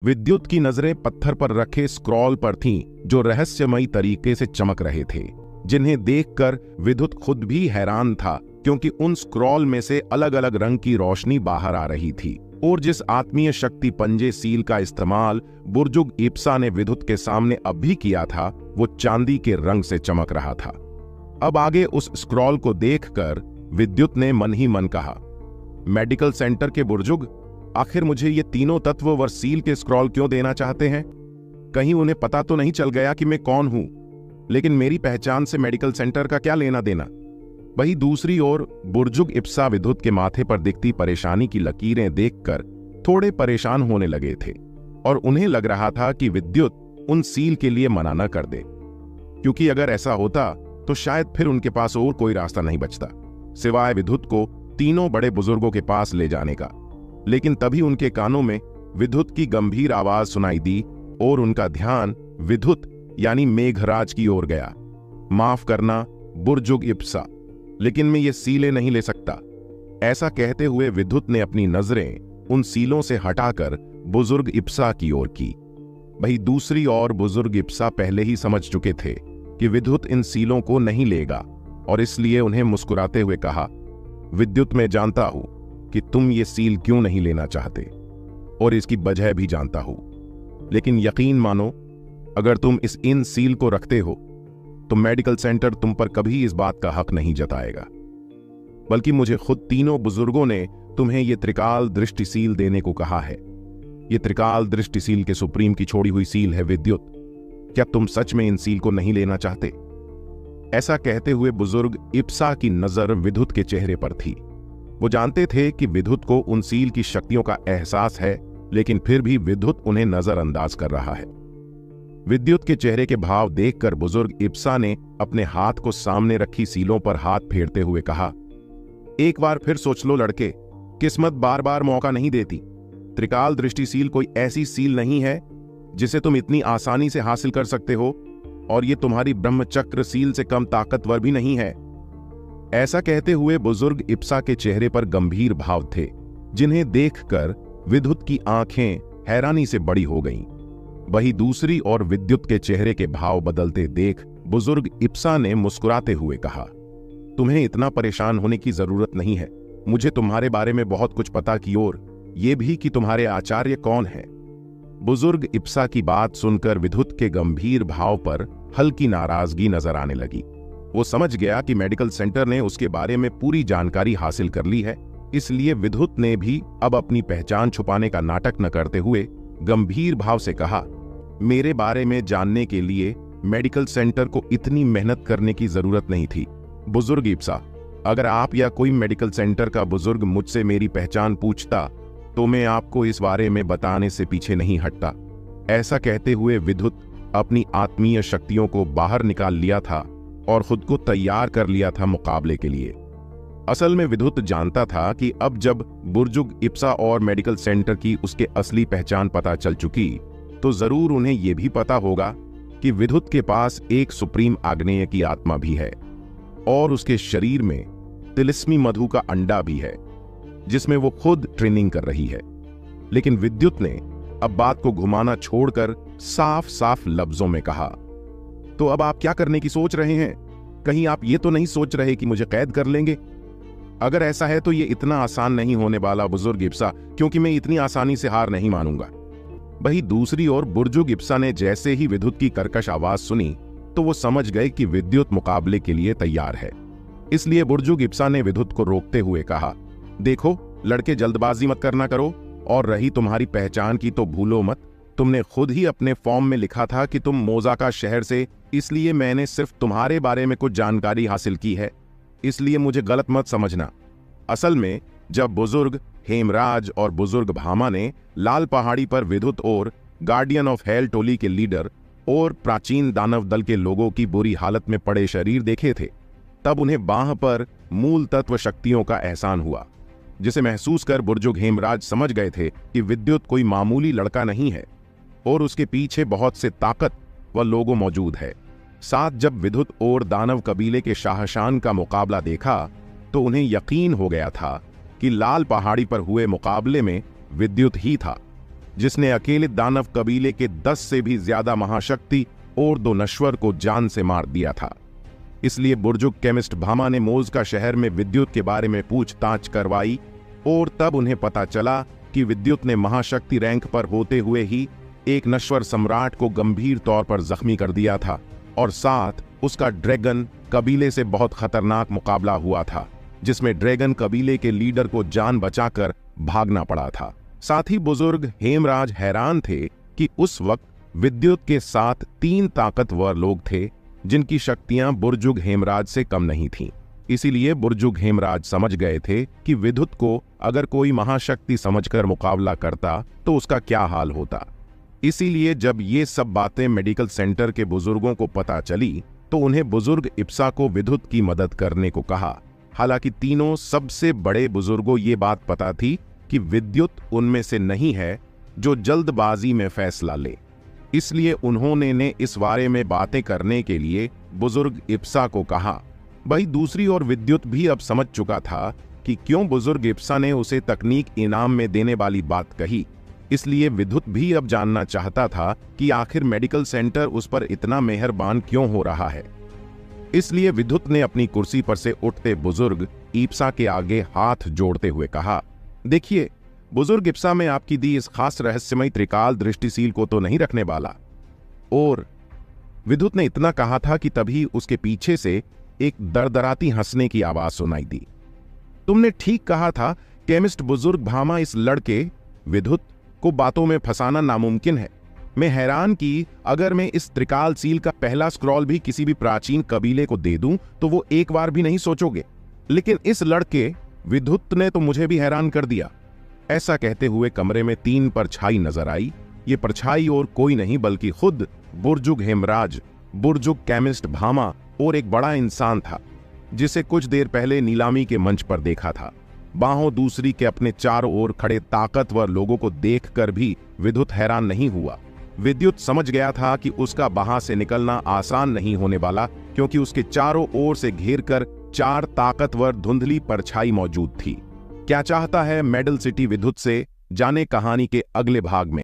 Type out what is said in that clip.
विद्युत की नजरें पत्थर पर रखे स्क्रॉल पर थीं, जो रहस्यमयी तरीके से चमक रहे थे, जिन्हें देखकर विद्युत खुद भी हैरान था, क्योंकि उन स्क्रॉल में से अलग अलग रंग की रोशनी बाहर आ रही थी। और जिस आत्मीय शक्ति पंजे सील का इस्तेमाल बुर्जुग इप्सा ने विद्युत के सामने अब भी किया था, वो चांदी के रंग से चमक रहा था। अब आगे उस स्क्रॉल को देखकर विद्युत ने मन ही मन कहा, मेडिकल सेंटर के बुर्जुग, आखिर मुझे ये तीनों तत्व व सील के स्क्रॉल क्यों देना चाहते हैं? कहीं उन्हें पता तो नहीं चल गया कि मैं कौन हूं? लेकिन मेरी पहचान से मेडिकल सेंटर का क्या लेना देना? वही दूसरी ओर बुर्जुग इप्सा विद्युत के माथे पर दिखती परेशानी की लकीरें देखकर थोड़े परेशान होने लगे थे, और उन्हें लग रहा था कि विद्युत उन सील के लिए मना न कर दे, क्योंकि अगर ऐसा होता तो शायद फिर उनके पास और कोई रास्ता नहीं बचता सिवाय विद्युत को तीनों बड़े बुजुर्गों के पास ले जाने का। लेकिन तभी उनके कानों में विद्युत की गंभीर आवाज सुनाई दी और उनका ध्यान विद्युत यानी मेघराज की ओर गया। माफ करना बुर्जुग इप्सा, लेकिन मैं ये सीलें नहीं ले सकता। ऐसा कहते हुए विद्युत ने अपनी नजरें उन सीलों से हटाकर बुजुर्ग इप्सा की ओर की। वही दूसरी ओर बुजुर्ग इप्सा पहले ही समझ चुके थे कि विद्युत इन सीलों को नहीं लेगा, और इसलिए उन्हें मुस्कुराते हुए कहा, विद्युत, मैं जानता हूं कि तुम ये सील क्यों नहीं लेना चाहते, और इसकी वजह भी जानता हूं। लेकिन यकीन मानो, अगर तुम इन सील को रखते हो तो मेडिकल सेंटर तुम पर कभी इस बात का हक नहीं जताएगा, बल्कि मुझे खुद तीनों बुजुर्गों ने तुम्हें यह त्रिकाल दृष्टि सील देने को कहा है। यह त्रिकाल दृष्टि सील के सुप्रीम की छोड़ी हुई सील है विद्युत। क्या तुम सच में इन सील को नहीं लेना चाहते? ऐसा कहते हुए बुजुर्ग इप्सा की नजर विद्युत के चेहरे पर थी। वो जानते थे कि विद्युत को उन सील की शक्तियों का एहसास है, लेकिन फिर भी विद्युत उन्हें नजरअंदाज कर रहा है। विद्युत के चेहरे के भाव देखकर बुजुर्ग इप्सा ने अपने हाथ को सामने रखी सीलों पर हाथ फेरते हुए कहा, एक बार फिर सोच लो लड़के, किस्मत बार बार मौका नहीं देती। त्रिकाल दृष्टि सील कोई ऐसी सील नहीं है जिसे तुम इतनी आसानी से हासिल कर सकते हो, और ये तुम्हारी ब्रह्मचक्र सील से कम ताकतवर भी नहीं है। ऐसा कहते हुए बुजुर्ग इप्सा के चेहरे पर गंभीर भाव थे, जिन्हें देखकर विद्युत की आंखें हैरानी से बड़ी हो गईं। वही दूसरी ओर विद्युत के चेहरे के भाव बदलते देख बुजुर्ग इप्सा ने मुस्कुराते हुए कहा, तुम्हें इतना परेशान होने की जरूरत नहीं है। मुझे तुम्हारे बारे में बहुत कुछ पता की, और ये भी कि तुम्हारे आचार्य कौन है। बुजुर्ग इप्सा की बात सुनकर विद्युत के गंभीर भाव पर हल्की नाराजगी नजर आने लगी। वो समझ गया कि मेडिकल सेंटर ने उसके बारे में पूरी जानकारी हासिल कर ली है, इसलिए विद्युत ने भी अब अपनी पहचान छुपाने का नाटक न करते हुए गंभीर भाव से कहा, मेरे बारे में जानने के लिए मेडिकल सेंटर को इतनी मेहनत करने की जरूरत नहीं थी। बुजुर्ग इप्सा, अगर आप या कोई मेडिकल सेंटर का बुजुर्ग मुझसे मेरी पहचान पूछता तो मैं आपको इस बारे में बताने से पीछे नहीं हटता। ऐसा कहते हुए विद्युत अपनी आत्मीय शक्तियों को बाहर निकाल लिया था और खुद को तैयार कर लिया था मुकाबले के लिए। असल में विद्युत जानता था कि अब जब बुर्जुग इप्सा और मेडिकल सेंटर की उसके असली पहचान पता चल चुकी, तो जरूर उन्हें यह भी पता होगा कि विद्युत के पास एक सुप्रीम आग्नेय की आत्मा भी है, और उसके शरीर में तिलिस्मी मधु का अंडा भी है, जिसमें वो खुद ट्रेनिंग कर रही है। लेकिन विद्युत ने अब बात को घुमाना छोड़कर साफ साफ लफ्जों में कहा, तो अब आप क्या करने की सोच रहे हैं? कहीं आप ये तो नहीं सोच रहे कि मुझे कैद कर लेंगे? अगर ऐसा है तो ये इतना आसान नहीं होने वाला बुजुर्ग इप्सा, क्योंकि मैं इतनी आसानी से हार नहीं मानूंगा। वही दूसरी ओर बुर्जुग इप्सा ने जैसे ही विद्युत की कर्कश आवाज सुनी, तो वो समझ गए कि विद्युत मुकाबले के लिए तैयार है। इसलिए बुर्जुग इप्सा ने विद्युत को रोकते हुए कहा, देखो लड़के, जल्दबाजी मत करना करो, और रही तुम्हारी पहचान की तो भूलो मत। तुमने खुद ही अपने फॉर्म में लिखा था कि तुम मोजाका शहर से, इसलिए मैंने सिर्फ तुम्हारे बारे में कुछ जानकारी हासिल की है, इसलिए मुझे गलत मत समझना। असल में जब बुजुर्ग हेमराज और बुजुर्ग भामा ने लाल पहाड़ी पर विद्युत और गार्डियन ऑफ हेल टोली के लीडर और प्राचीन दानव दल के लोगों की बुरी हालत में पड़े शरीर देखे थे, तब उन्हें बाह पर मूल तत्व शक्तियों का एहसान हुआ, जिसे महसूस कर बुर्जुग हेमराज समझ गए थे कि विद्युत कोई मामूली लड़का नहीं है, और उसके पीछे बहुत से ताकत व लोगों मौजूद है। साथ जब विद्युत और दानव कबीले के शाहशान का मुकाबला देखा, तो उन्हें यकीन हो गया था कि लाल पहाड़ी पर हुए मुकाबले में विद्युत ही था। जिसने अकेले दानव कबीले के 10 से भी ज्यादा महाशक्ति और 2 नश्वर को जान से मार दिया था। इसलिए बुर्जुग केमिस्ट भामा ने मोज़ शहर में विद्युत के बारे में पूछताछ करवाई और तब उन्हें पता चला कि विद्युत ने महाशक्ति रैंक पर होते हुए ही एक नश्वर सम्राट को गंभीर तौर पर जख्मी कर दिया था और साथ उसका ड्रैगन कबीले से बहुत खतरनाक मुकाबला हुआ था, जिसमें ड्रैगन कबीले के लीडर को जान बचाकर भागना पड़ा था। साथ ही बुजुर्ग हेमराज हैरान थे कि उस वक्त विद्युत के साथ 3 ताकतवर लोग थे जिनकी शक्तियां बुर्जुग हेमराज से कम नहीं थीं। इसीलिए बुर्जुग हेमराज समझ गए थे कि विद्युत को अगर कोई महाशक्ति समझकर मुकाबला करता तो उसका क्या हाल होता। इसीलिए जब ये सब बातें मेडिकल सेंटर के बुजुर्गों को पता चली तो उन्हें बुजुर्ग इप्सा को विद्युत की मदद करने को कहा। हालांकि तीनों सबसे बड़े बुजुर्गों ये बात पता थी कि विद्युत उनमें से नहीं है जो जल्दबाजी में फैसला ले, इसलिए उन्होंने ने इस बारे में बातें करने के लिए बुजुर्ग इप्सा को कहा। वही दूसरी ओर विद्युत भी अब समझ चुका था कि क्यों बुजुर्ग इप्सा ने उसे तकनीक इनाम में देने वाली बात कही। इसलिए विद्युत भी अब जानना चाहता था कि आखिर मेडिकल सेंटर उस पर इतना मेहरबान क्यों हो रहा है। इसलिए विद्युत ने अपनी कुर्सी पर से उठते बुजुर्ग इप्सा के आगे हाथ जोड़ते हुए कहा, देखिए बुजुर्ग इप्सा, मैं आपकी दी इस खास रहस्यमय त्रिकाल दृष्टिशील को तो नहीं रखने वाला। और विद्युत ने इतना कहा था कि तभी उसके पीछे से एक दरदराती हंसने की आवाज सुनाई दी। तुमने ठीक कहा था केमिस्ट बुजुर्ग भामा, इस लड़के विद्युत को बातों में फंसाना नामुमकिन है। मैं हैरान कि अगर मैं इस त्रिकाल सील का पहला स्क्रॉल भी किसी भी प्राचीन कबीले को दे दूं तो वो एक बार भी नहीं सोचोगे, लेकिन इस लड़के विद्युत ने तो मुझे भी हैरान कर दिया। ऐसा कहते हुए कमरे में 3 परछाई नजर आई। ये परछाई और कोई नहीं बल्कि खुद बुर्जुग हेमराज, बुर्जुग केमिस्ट भामा और एक बड़ा इंसान था जिसे कुछ देर पहले नीलामी के मंच पर देखा था। बाहों दूसरी के अपने चारों ओर खड़े ताकतवर लोगों को देखकर भी विद्युत हैरान नहीं हुआ। विद्युत समझ गया था कि उसका वहां से निकलना आसान नहीं होने वाला, क्योंकि उसके चारों ओर से घेरकर 4 ताकतवर धुंधली परछाई मौजूद थी। क्या चाहता है मेडल सिटी विद्युत से, जाने कहानी के अगले भाग में।